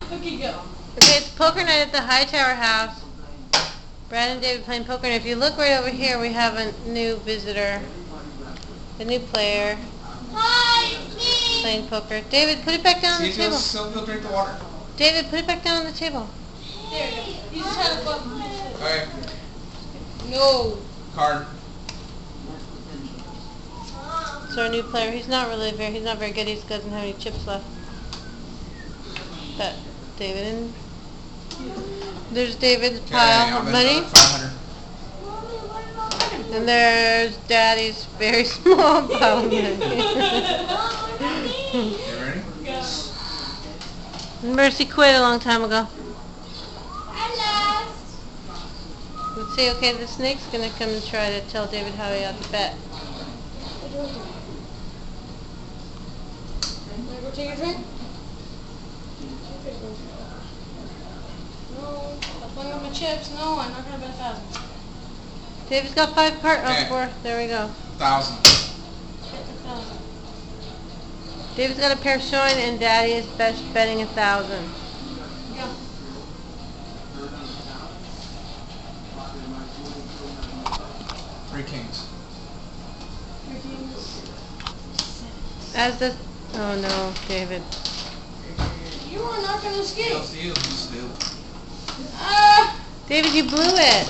Cookie go. Okay, it's poker night at the Hightower house. Brad and David playing poker, and if you look right over here, we have a new visitor, a new player Hi, me. playing poker. David, put it back down on the table. So he'll drink the water. David, put it back down on the table. There you go. You just had a button. Okay. No. Card. It's our new player. He's not very good. He doesn't have any chips left. But David and there's David's pile of money. 500. And there's Daddy's very small pile of money. You ready? Go. Mercy quit a long time ago. I lost. Let's see, okay, the snake's gonna come and try to tell David how he ought to bet. Wanna go take a drink? No. I'm playing with my chips. No, I'm not gonna bet 1,000. David's got 5 cards. Oh, Okay. 4. There we go. 1,000. Bet 1,000. David's got a pair showing, and Daddy is betting 1,000. Go. Three kings. As does. Oh no, David. You are not gonna escape. Steal. Ah! David, you blew it.